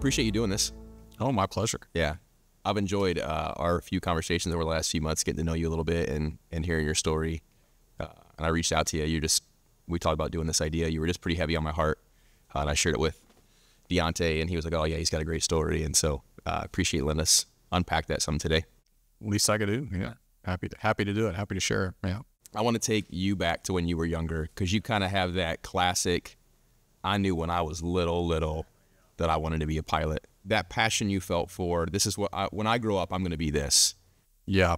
appreciate you doing this. Oh, my pleasure. Yeah. I've enjoyed our few conversations over the last few months, getting to know you a little bit and hearing your story. And I reached out to you. We talked about doing this idea. You were just pretty heavy on my heart. And I shared it with Deontay, and he was like, oh, yeah, he's got a great story. And so I appreciate letting us unpack that some today. Least I could do. Yeah. Happy to do it. Happy to share. Yeah. I want to take you back to when you were younger, because you kind of have that classic, I knew when I was little that I wanted to be a pilot. That passion you felt for, this is when I grow up, I'm going to be this. Yeah.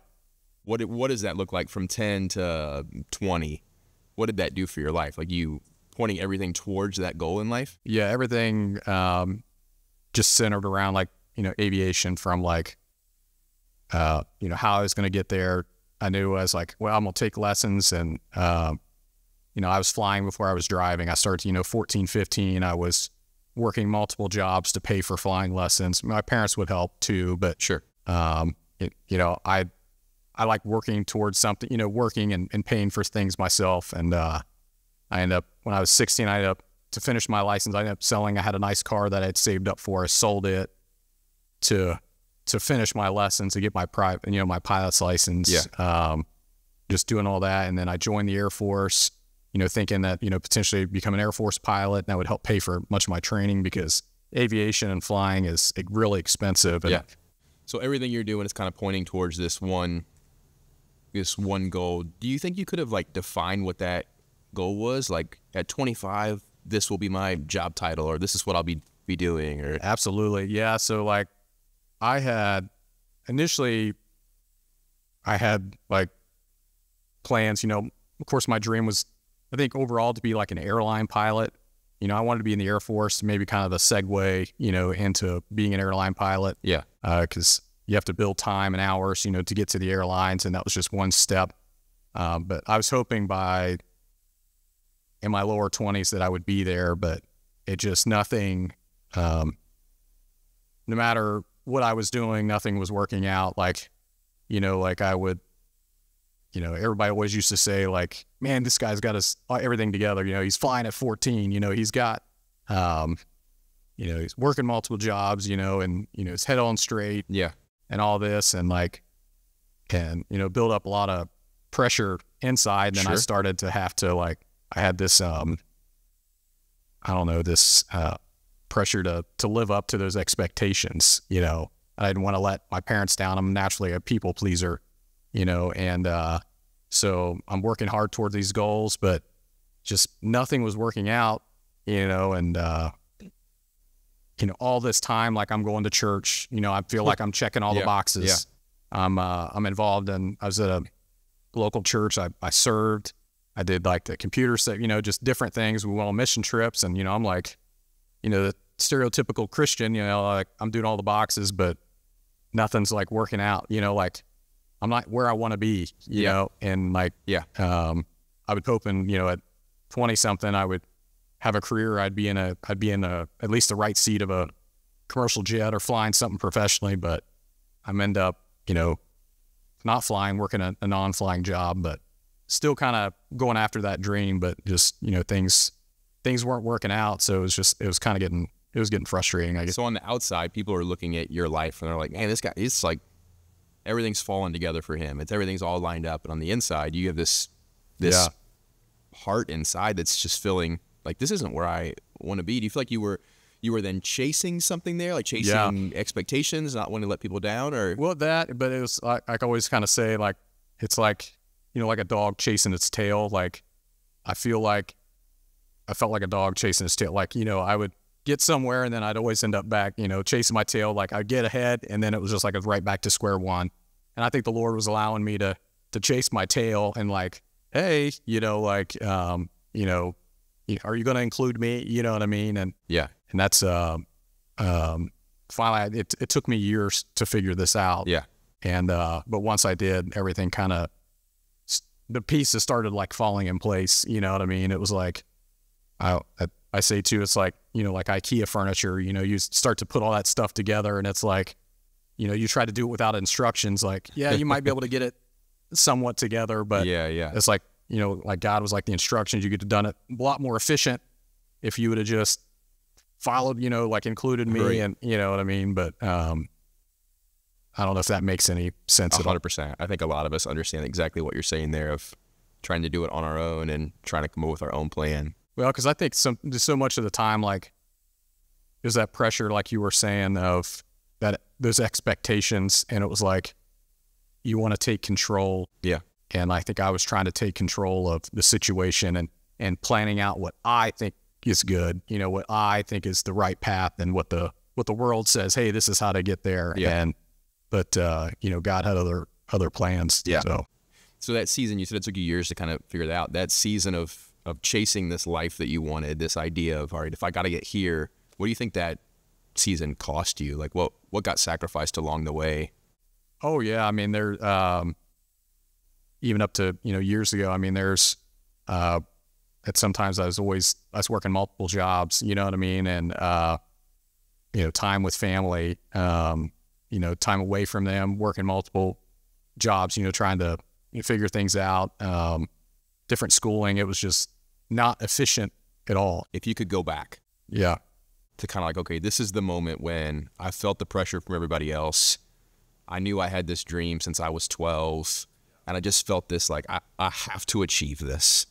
What does that look like from 10 to 20? What did that do for your life? Like you pointing everything towards that goal in life? Yeah. Everything just centered around like, aviation, from like, how I was going to get there. I knew I was like, well, I'm going to take lessons. And, I was flying before I was driving. I started, 14, 15. I was working multiple jobs to pay for flying lessons. My parents would help too, but sure. I like working towards something, working and paying for things myself. And I ended up, when I was 16, to finish my license, I ended up selling. I had a nice car that I had saved up for. I sold it to finish my lessons, to get my my pilot's license. Yeah. Just doing all that. And then I joined the Air Force, thinking that, potentially become an Air Force pilot, and that would help pay for much of my training, because aviation and flying is really expensive. And yeah. So everything you're doing is kind of pointing towards this one goal. Do you think you could have like defined what that goal was? Like at 25, this will be my job title, or this is what I'll be doing, or? Absolutely. Yeah. So like initially I had like plans, of course my dream was, I think overall, to be like an airline pilot. I wanted to be in the Air Force, maybe kind of a segue, into being an airline pilot. Yeah. Because you have to build time and hours, to get to the airlines, and that was just one step. But I was hoping in my lower 20s that I would be there, but it just nothing, no matter what I was doing, nothing was working out. Like, like I would, everybody always used to say like, man, this guy's got everything together. He's flying at 14, he's got, he's working multiple jobs, and, his head on straight. Yeah. And all this, and build up a lot of pressure inside. And then Sure. I started to have to I had this, this pressure to live up to those expectations. I didn't want to let my parents down. I'm naturally a people pleaser, and so I'm working hard toward these goals, but just nothing was working out, and all this time, like I'm going to church, I feel like I'm checking all the boxes. Yeah. I'm involved I was at a local church. I served, I did like the computer set, just different things. We went on mission trips, and, I'm like, the stereotypical Christian, like I'm doing all the boxes, but nothing's like working out, like I'm not where I want to be, you know, and like, I would hoping, at 20 something, I would have a career. I'd be in at least the right seat of a commercial jet or flying something professionally, but I'm end up, not flying, working a non-flying job, but still kind of going after that dream. But just, things weren't working out. So it was getting frustrating, I guess. So on the outside, people are looking at your life and they're like, man, this guy, it's like everything's falling together for him. Everything's all lined up. And on the inside, you have this heart inside that's just feeling like, this isn't where I want to be. Do you feel like you were then chasing something there, like chasing expectations, not wanting to let people down? Or well, but it was like, I always kind of say, like, it's like, like a dog chasing its tail. Like, I felt like a dog chasing its tail. Like, I would get somewhere and then I'd always end up back, chasing my tail. Like I'd get ahead and then it was just like I was right back to square one. And I think the Lord was allowing me to chase my tail and like, hey, are you going to include me? You know what I mean? And and that's finally it took me years to figure this out. Yeah. And but once I did, everything kind of, the pieces started like falling in place. You know what I mean? It was like, I say too, it's like, like IKEA furniture, you start to put all that stuff together and it's like, you try to do it without instructions. Like, you might be able to get it somewhat together, but it's like, like God was like the instructions. You could have done it a lot more efficient if you would have just followed, you know, like included me, Right. and you know what I mean. But I don't know if that makes any sense at all. 100%. I think a lot of us understand exactly what you're saying there of trying to do it on our own and trying to come up with our own plan. Well, because I think just so much of the time, like, there's that pressure, like you were saying, of that those expectations, and it was like you want to take control. Yeah. And I think I was trying to take control of the situation and planning out what I think is good, you know, what I think is the right path, and what the world says, hey, this is how to get there. Yeah. But you know, God had other plans. Yeah. So that season, you said it took you years to kind of figure it out. That season of chasing this life that you wanted, this idea of, all right, if I got to get here, what do you think that season cost you? Like what got sacrificed along the way? Oh yeah. I mean, there, even up to, you know, years ago, I mean, there's, at sometimes I was working multiple jobs, you know what I mean? And, you know, time with family, you know, time away from them, working multiple jobs, you know, trying to figure things out, different schooling. It was just not efficient at all. If you could go back Yeah. to kind of like, okay, this is the moment when I felt the pressure from everybody else. I knew I had this dream since I was 12, and I just felt this, like, I have to achieve this.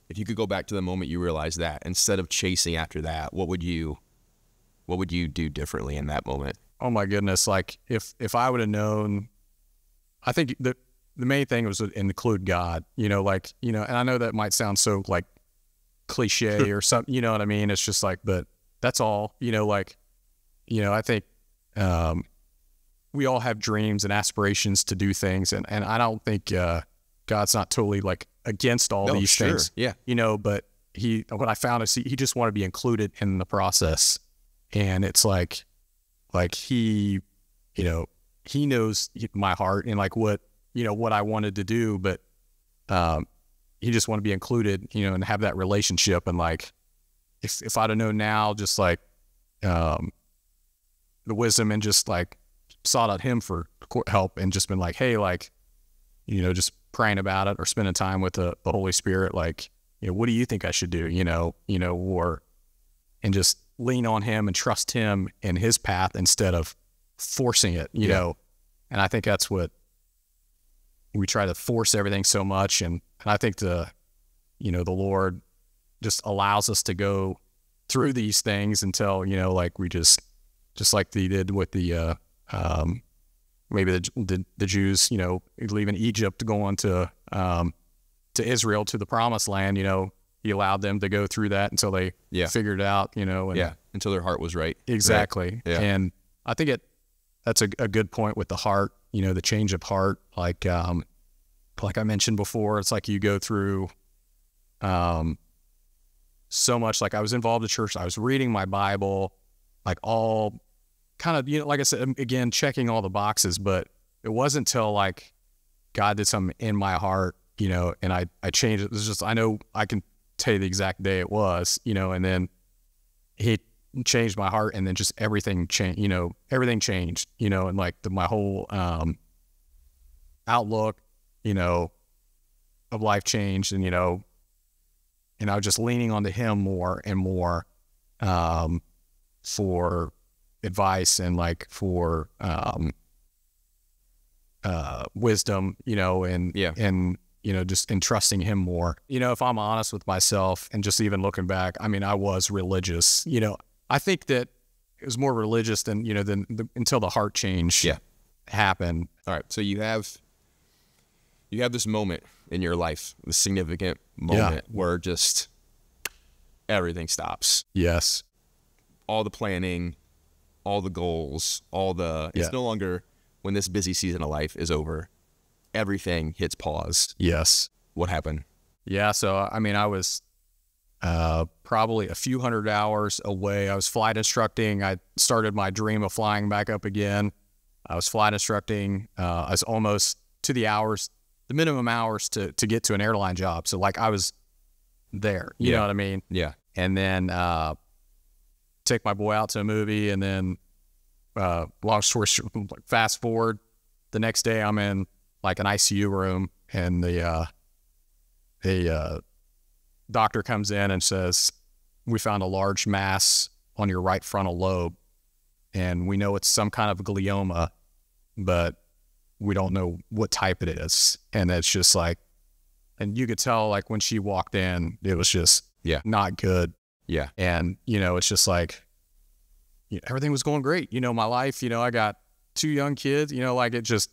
If you could go back to the moment you realized that, instead of chasing after that, what would you do differently in that moment? Oh my goodness. Like if I would have known, I think the main thing was to include God, you know, like, you know, and I know that might sound so like cliche or something, you know what I mean? It's just like, but that's all, you know, like, you know, I think, we all have dreams and aspirations to do things. And I don't think, God's not totally like against all these things, Yeah. you know, but what I found is he just wanted to be included in the process. And it's like he, you know, he knows my heart and like what I wanted to do, but, he just wanted to be included, you know, and have that relationship. And like, if I'd have known now, just like, the wisdom, and just like sought out him for help, and just been like, hey, like, you know, just praying about it, or spending time with the Holy Spirit, like, you know, what do you think I should do? You know, and just lean on him and trust him in his path instead of forcing it, you know? And I think that's what we try to force everything so much. And I think the Lord just allows us to go through these things until, you know, like we just like they did with the, maybe the Jews, you know, leaving Egypt, going to Israel, to the promised land, you know, he allowed them to go through that until they figured it out, you know. And until their heart was right. Exactly. Right. Yeah. And I think that's a good point with the heart, you know, the change of heart. Like I mentioned before, it's like you go through so much. Like I was involved in church, I was reading my Bible, like all kind of, you know, like I said, again, checking all the boxes, but it wasn't until like God did something in my heart, you know, and I changed it. It was just, I know I can tell you the exact day it was, you know, and then he changed my heart, and then just everything changed, you know, and like my whole outlook, you know, of life changed. And, you know, and I was just leaning onto him more and more for advice, and like for wisdom, you know, and you know, just entrusting him more. You know, if I'm honest with myself, and just even looking back, I mean, I was religious, you know. I think that it was more religious than, you know, until the heart change happened. All right. So you have this moment in your life, this significant moment where just everything stops. Yes. All the planning, all the goals, it's no longer, when this busy season of life is over, everything hits pause. Yes. What happened? Yeah. So, I mean, I was probably a few hundred hours away. I was flight instructing. I started my dream of flying back up again. I was flight instructing. I was almost to the minimum hours to get to an airline job. So like I was there, you know what I mean? Yeah. And then take my boy out to a movie, and then long story short, fast forward, the next day I'm in like an ICU room, and the doctor comes in and says, we found a large mass on your right frontal lobe, and we know it's some kind of glioma, but we don't know what type it is. And it's just like, and you could tell like when she walked in, it was just not good. Yeah. And, you know, it's just like, you know, everything was going great. You know, my life, you know, I got 2 young kids, you know, like it just,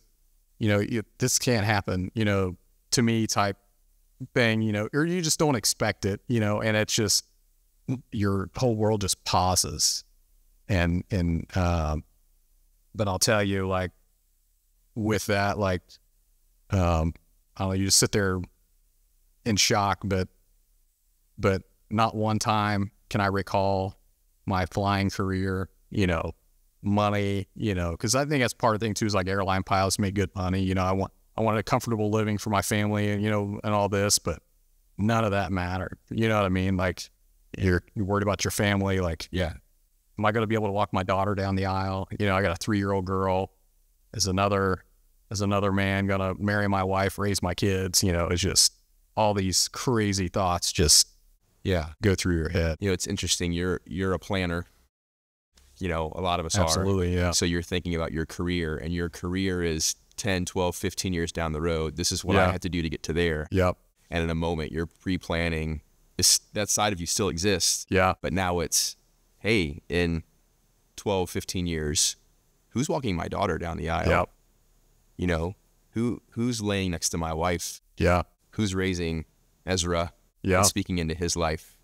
you know, this can't happen, you know, to me type thing, you know, or you just don't expect it, you know, and it's just, your whole world just pauses. But I'll tell you, like, with that, like, I don't know, you just sit there in shock, but not one time can I recall my flying career, you know, money, you know, because I think that's part of the thing too, is like airline pilots make good money. You know, I wanted a comfortable living for my family and, you know, and all this, but none of that mattered. You know what I mean? Like, you're worried about your family. Like, am I going to be able to walk my daughter down the aisle? You know, I got a 3-year-old girl. Is another man going to marry my wife, raise my kids? You know, it's just all these crazy thoughts just go through your head. You know, it's interesting. You're a planner. You know, a lot of us Absolutely, are. So you're thinking about your career, and your career is 10, 12, 15 years down the road. This is what I have to do to get to there. Yep. And in a moment, you're pre-planning. That side of you still exists. Yeah. But now it's, hey, in 12, 15 years, who's walking my daughter down the aisle? Yep. You know, who's laying next to my wife? Yeah. Who's raising Ezra? Yeah. And speaking into his life.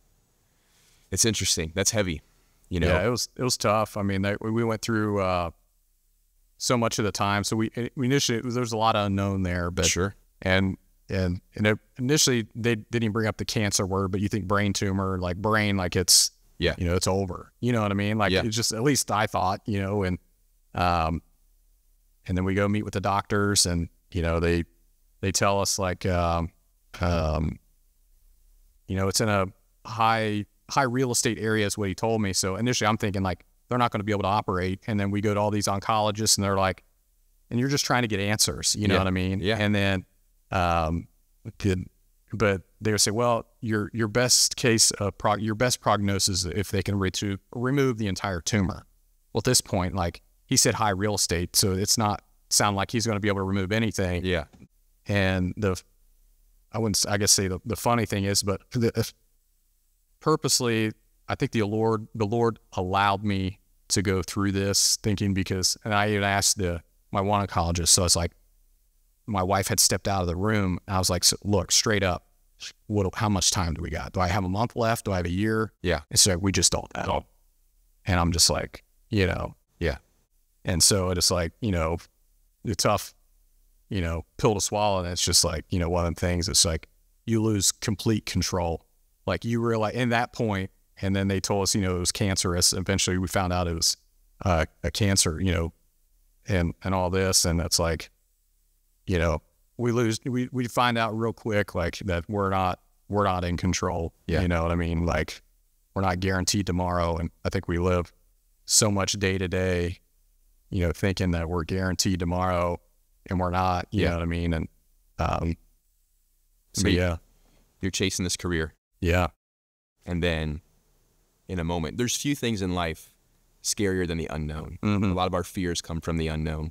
It's interesting. That's heavy. You know? Yeah, it was tough. I mean, we went through so much of the time. So we initially, there was a lot of unknown there, but sure. And initially they didn't even bring up the cancer word, but you think brain tumor, like brain, like it's, you know, it's over. You know what I mean? Like it's just, at least I thought, you know, and then we go meet with the doctors, and, you know, they tell us like, you know, it's in a high real estate area is what he told me. So initially I'm thinking like, they're not going to be able to operate. And then we go to all these oncologists, and they're like, and you're just trying to get answers. You know what I mean? Yeah. And then, but they would say, well, your best case, your best prognosis, if they can remove the entire tumor. Well, at this point, like he said, high real estate. So it's not sound like he's going to be able to remove anything. Yeah. And I guess say the funny thing is, but purposely, I think the Lord allowed me to go through this thinking, and I even asked my one oncologist. So it's like, my wife had stepped out of the room, and I was like, so look, straight up, how much time do we got? Do I have a month left? Do I have a year? Yeah. And so we just don't know. And I'm just like, you know. Yeah. And so it's like, you know, the tough, you know, pill to swallow. And it's just like, you know, one of the things, it's like you lose complete control. Like you realize in that point, and then they told us, you know, it was cancerous. Eventually we found out it was a cancer, you know, and all this. And it's like, you know, we find out real quick, like that we're not in control. Yeah. You know what I mean? Like we're not guaranteed tomorrow. And I think we live so much day to day, you know, thinking that we're guaranteed tomorrow, and we're not, you know what I mean? And, so you're chasing this career. Yeah. And then in a moment, there's few things in life scarier than the unknown. Mm-hmm. A lot of our fears come from the unknown.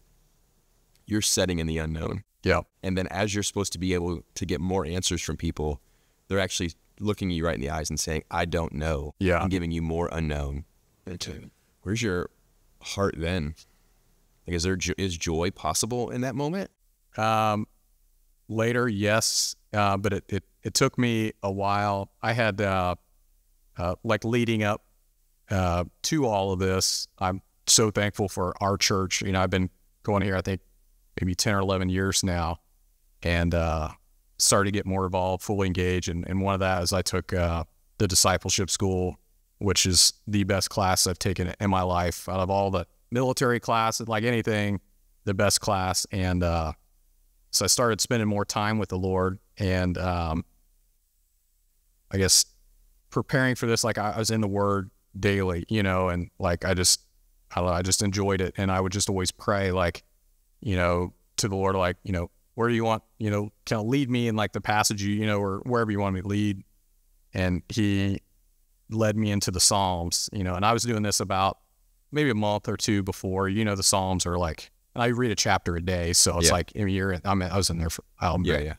You're setting in the unknown. Yeah. And then as you're supposed to be able to get more answers from people, they're actually looking you right in the eyes and saying, I don't know. Yeah. And giving you more unknown. Where's your heart then? Like, is joy possible in that moment? Later, yes. But it took me a while. I had, like leading up to all of this, I'm so thankful for our church. You know, I've been going here, I think, maybe 10 or 11 years now, and started to get more involved, fully engaged. And one of that is I took the discipleship school, which is the best class I've taken in my life out of all the military classes, like anything, the best class. And so I started spending more time with the Lord, and I guess preparing for this, like I was in the Word daily, you know, and like I just enjoyed it. And I would just always pray, like, you know, to the Lord, like, you know, where do you want, you know, kind of lead me in like the passage, you know, or wherever you want me to lead. And he led me into the Psalms, and I was doing this about maybe a month or two before. The Psalms are like, and I read a chapter a day, so it's like a year. I was in there for yeah.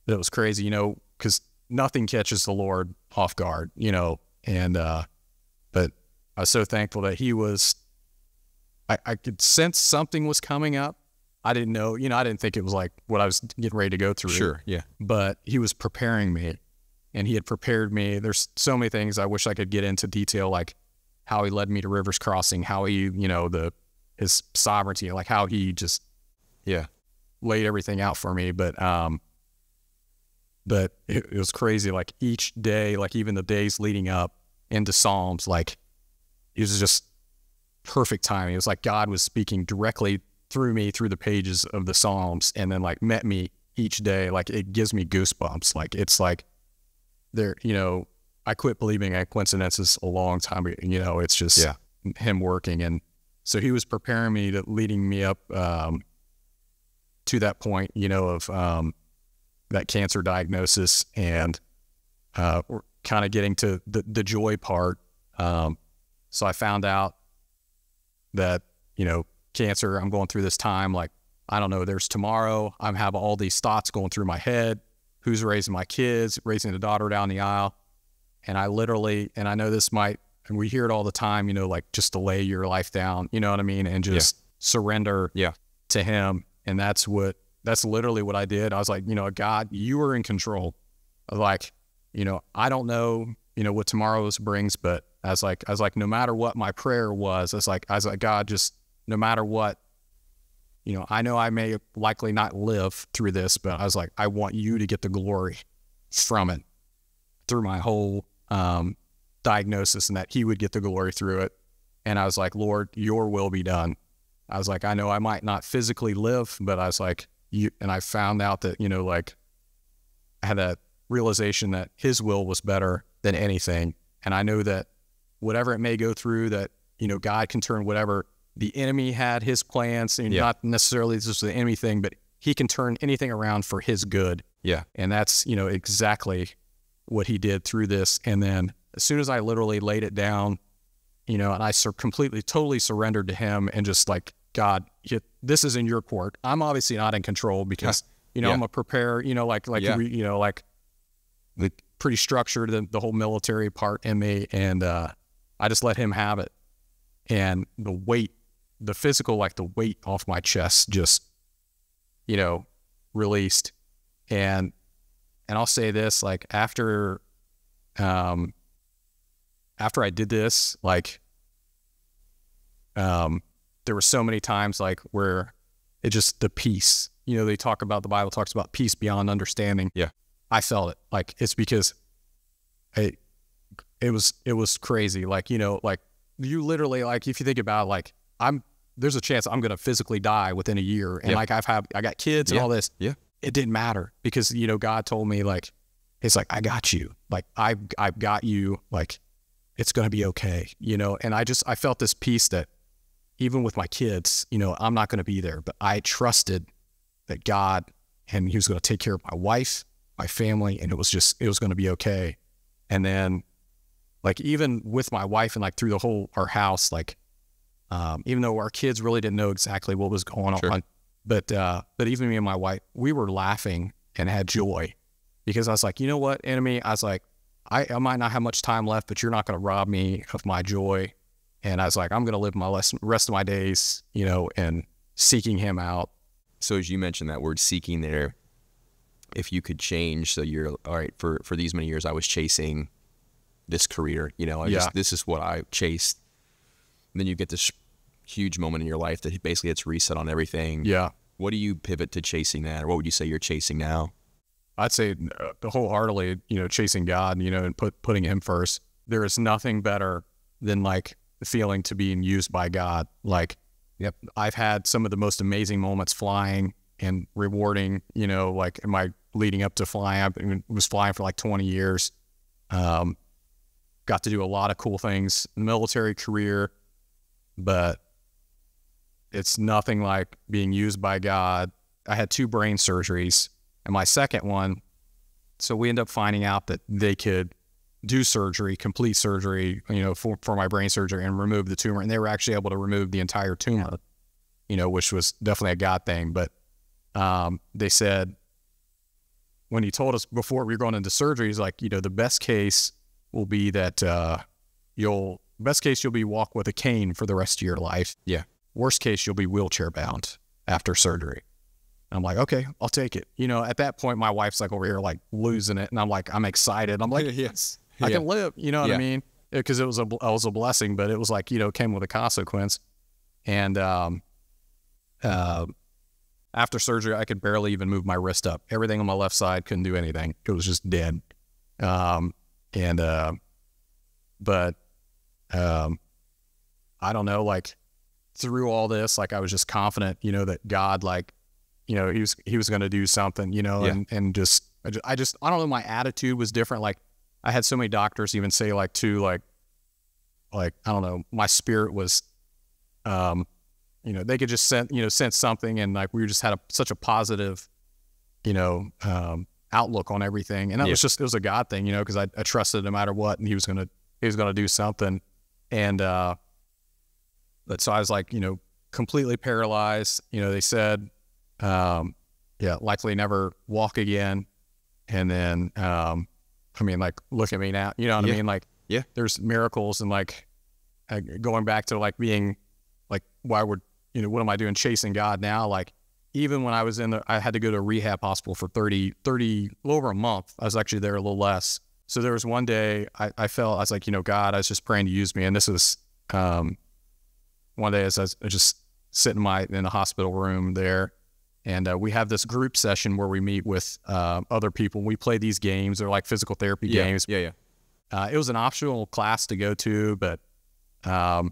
It was crazy, because nothing catches the Lord off guard, and but I was so thankful that he was. I could sense something was coming up. I didn't know, I didn't think it was like what I was getting ready to go through. Sure, yeah. But he was preparing me, and he had prepared me. There's so many things I wish I could get into detail, like how he led me to Rivers Crossing, how he, his sovereignty, like how he just laid everything out for me. But it was crazy. Like each day, like even the days leading up into Psalms, like it was just perfect timing. It was like God was speaking directly through me through the pages of the Psalms, and then like met me each day. Like it gives me goosebumps. Like it's like there, I quit believing in coincidences a long time ago. It's just him working. And so he was preparing me leading me up to that point, of that cancer diagnosis, and kind of getting to the joy part. So I found out that, cancer, I'm going through this time, like, I don't know, there's tomorrow, I'm having all these thoughts going through my head. Who's raising my kids, raising the daughter down the aisle? And I literally, and I know this might, and we hear it all the time, like just to lay your life down, you know what I mean? And just surrender to him. And that's literally what I did. I was like, God, you are in control. Like, I don't know, what tomorrow's brings, but I was like, no matter what my prayer was, I was like, God, just no matter what, I know I may likely not live through this, but I was like, I want you to get the glory from it through my whole diagnosis, and that he would get the glory through it. And I was like, Lord, your will be done. I was like, I know I might not physically live, but I was like, and I found out that, like I had that realization that his will was better than anything. And I know that whatever it may go through, that, God can turn whatever the enemy had his plans, and not necessarily just the enemy thing, but he can turn anything around for his good. Yeah. And that's, exactly what he did through this. And then as soon as I literally laid it down, and I completely, totally surrendered to him, and just like, God, this is in your court. I'm obviously not in control because, I'm a preparer, pretty structured, the whole military part in me. And I just let him have it. And the weight, the physical, like the weight off my chest just, released. And I'll say this, like after I did this, like, there were so many times like where it just, the peace, the Bible talks about peace beyond understanding. Yeah. I felt it. Like, it's because it was crazy. Like, like you literally, like, if you think about it, like there's a chance I'm going to physically die within a year. And like I got kids and all this. Yeah. It didn't matter because, God told me, like, it's like, I got you. Like, I've got you. Like, it's going to be okay. And I felt this peace that even with my kids, I'm not going to be there, but I trusted that God, and he was going to take care of my wife, my family, and it was going to be okay. And then, like, even with my wife and like through the whole, our house, like, even though our kids really didn't know exactly what was going on, but even me and my wife, we were laughing and had joy, because I was like, you know what, enemy? I was like, I might not have much time left, but you're not going to rob me of my joy. And I was like, I'm going to live my rest of my days, and seeking him out. So as you mentioned that word seeking there, if you could change, so you're, all right, for these many years, I was chasing this career, this is what I chased. And then you get this huge moment in your life that basically it's reset on everything. Yeah. What do you pivot to chasing that? Or what would you say you're chasing now? I'd say wholeheartedly, chasing God, and putting him first. There is nothing better than like the feeling to being used by God. Like, I've had some of the most amazing moments flying and rewarding, like in my leading up to flying. I was flying for like 20 years. Got to do a lot of cool things in the military career, but it's nothing like being used by God. I had 2 brain surgeries, and my second one, so we ended up finding out that they could do surgery, complete surgery, for my brain surgery and remove the tumor. And they were actually able to remove the entire tumor, which was definitely a God thing. But they said, when he told us before we were going into surgery, he's like, the best case will be that you'll be walk with a cane for the rest of your life. Yeah. Worst case, you'll be wheelchair bound after surgery. I'm like, okay, I'll take it. At that point, my wife's like over here, like losing it. And I'm like, I'm excited. I'm like, yes, I can live. You know what I mean? Because it was a blessing, but it was like, came with a consequence. And after surgery, I could barely even move my wrist up. Everything on my left side, couldn't do anything. It was just dead. But I don't know, like through all this, like I was just confident, that God, like, he was going to do something, and I don't know, my attitude was different. Like I had so many doctors even say like, too, like, I don't know, my spirit was, they could just sense something. And like, we just had such a positive, outlook on everything. And that was it was a God thing, cause I trusted no matter what, and he was going to do something. And, but so I was like, completely paralyzed. They said, likely never walk again. And then, like, look at me now, you know what I mean? Like, there's miracles, and like going back to like being like, what am I doing chasing God now? Like, even when I was I had to go to a rehab hospital for 30, a little over a month. I was actually there a little less. So there was one day I was like, God, I was just praying to use me. And this was, one day as I was just sitting in the hospital room there. And we have this group session where we meet with other people. We play these games. They're like physical therapy games. Yeah. It was an optional class to go to, but I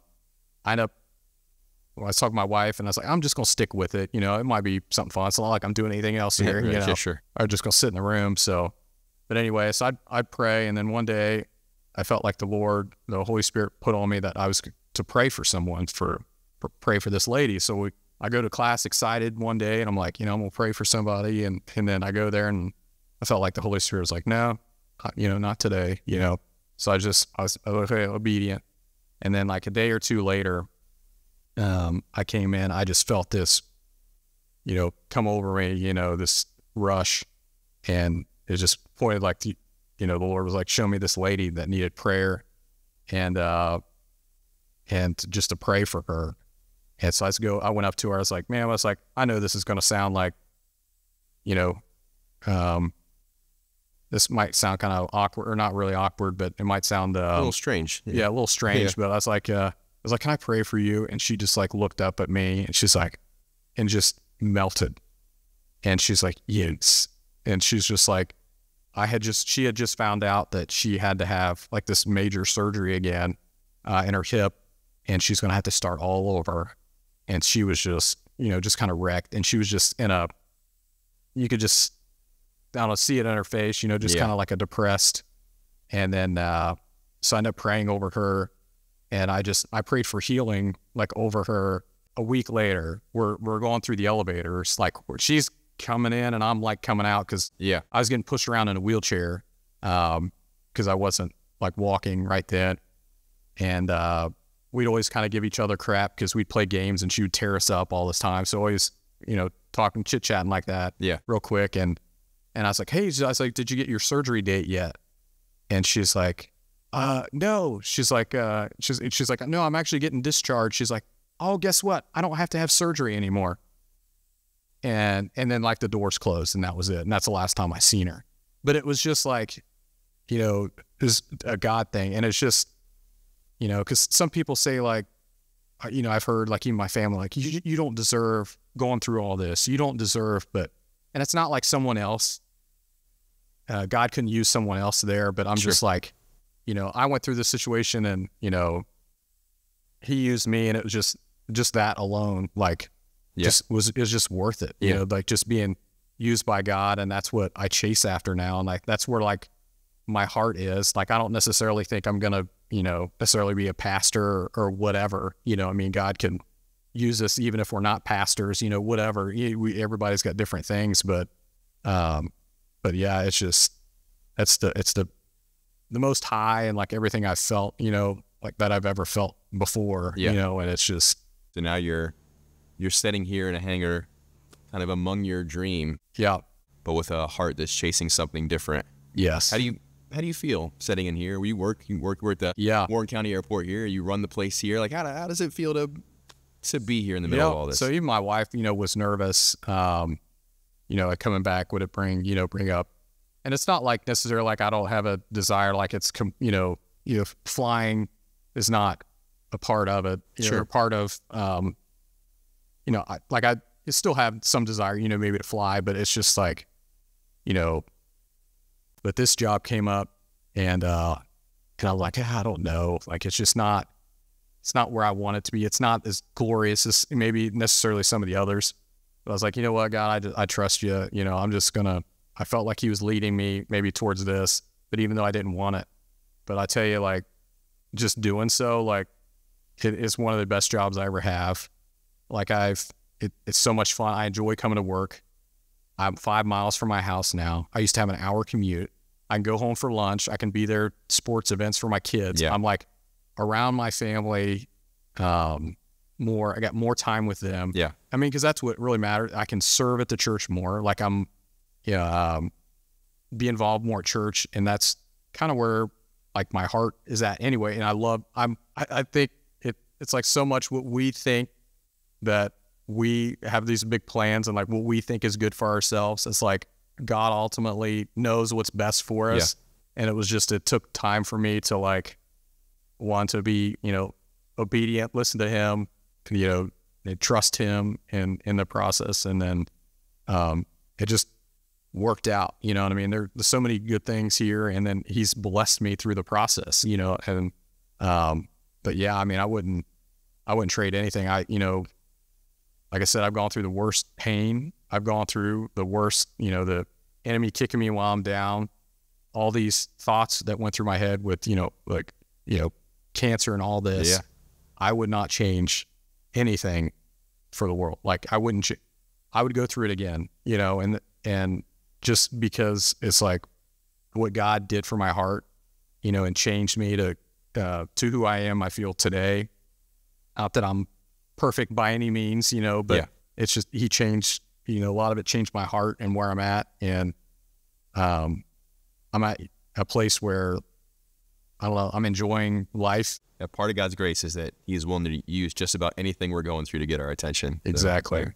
was talking to my wife, and I was like, I'm just going to stick with it. It might be something fun. It's not like I'm doing anything else here. Yeah, sure. I'm just going to sit in the room. So, but anyway, so I'd pray. And then one day I felt like the Holy Spirit put on me that I was to pray for someone, pray for this lady. So I go to class excited one day, and I'm like, I'm going to pray for somebody. And then I go there, and I felt like the Holy Spirit was like, no, not today, So I was okay, obedient. And then like a day or two later, I came in, I just felt this, come over me, this rush, and it just pointed like, the Lord was like, show me this lady that needed prayer, and just to pray for her. And so I went up to her. I was like, I know this is going to sound like, this might sound kind of awkward, or not really awkward, but it might sound a little strange. Yeah, a little strange. But I was like, can I pray for you? And she just like looked up at me, and she's like, and just melted. And she's like, yes. And she's just like, she had just found out that she had to have like this major surgery again in her hip, and she's going to have to start all over. And she was just, just kind of wrecked. And she was just you could just, I don't know, see it in her face, just kind of like a depressed. And then, so I ended up praying over her, and I prayed for healing, like over her. A week later, we're going through the elevators, like she's coming in and I'm like coming out, because I was getting pushed around in a wheelchair, because I wasn't like walking right then. And we'd always kind of give each other crap because we'd play games and she would tear us up all this time. So always, talking, chit-chatting like that real quick. And I was like, hey, did you get your surgery date yet? And she's like, no. She's like, no, I'm actually getting discharged. She's like, oh, guess what? I don't have to have surgery anymore. And then like the doors closed, and that was it. And that's the last time I seen her. But it was just like, it was a God thing. And it's just, because some people say like, I've heard like even my family, like, you don't deserve going through all this. You don't deserve, and it's not like someone else, God couldn't use someone else there, but I'm just like, I went through this situation, and, he used me, and it was just that alone, like, it was just worth it, like just being used by God. And that's what I chase after now. And like, that's where like my heart is. Like, I don't necessarily think I'm going to, necessarily be a pastor or whatever, God can use us even if we're not pastors, whatever. Everybody's got different things, but yeah, it's just, it's the the most high and like everything I felt, you know, like that I've ever felt before, you know, and it's just. So now you're sitting here in a hangar kind of among your dream. Yeah. But with a heart that's chasing something different. Yes. How do you feel sitting in here? We're at the Warren County Airport here. You run the place here. Like, how does it feel to be here in the middle of all this? So even my wife, you know, was nervous, you know, coming back, would it bring up, and it's not like necessarily like I don't have a desire, like it's, you know, flying is not a part of it, you know, part of, you know, I still have some desire, you know, maybe to fly, but it's just like, you know, but this job came up and I'm like, I don't know, like, it's not where I want it to be. It's not as glorious as maybe necessarily some of the others. But I was like, you know what, God, I trust you. You know, I felt like he was leading me maybe towards this, but even though I didn't want it, but I tell you, like, just doing so, like, it's one of the best jobs I ever have. Like it's so much fun. I enjoy coming to work. I'm 5 miles from my house now. I used to have an hour commute. I can go home for lunch. I can be there, sports events for my kids. I'm like around my family, more. I got more time with them. Yeah. I mean, because that's what really matters. I can serve at the church more. Like be involved more at church, and that's kind of where like my heart is at anyway. And I think it's like so much what we think that we have these big plans and like what we think is good for ourselves. It's like God ultimately knows what's best for us. Yeah. And it took time for me to like want to be, you know, obedient, listen to him, you know, trust him in the process. And then it just worked out, you know what I mean? There's so many good things here, and then he's blessed me through the process, you know, and but yeah, I mean, I wouldn't trade anything. You know, like I said, I've gone through the worst pain. I've gone through the worst, you know, the enemy kicking me while I'm down, all these thoughts that went through my head with, you know, like, you know, cancer and all this. Yeah. I would not change anything for the world. Like I would go through it again, you know, and just because it's like what God did for my heart, you know, and changed me to who I am, I feel today. Not that I'm perfect by any means, you know, but it's just, he changed, you know, a lot of it changed my heart and where I'm at. And I'm at a place where, I don't know, I'm enjoying life. Yeah, part of God's grace is that he is willing to use just about anything we're going through to get our attention. Exactly. So,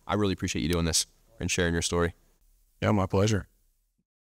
I really appreciate you doing this and sharing your story. Yeah, my pleasure.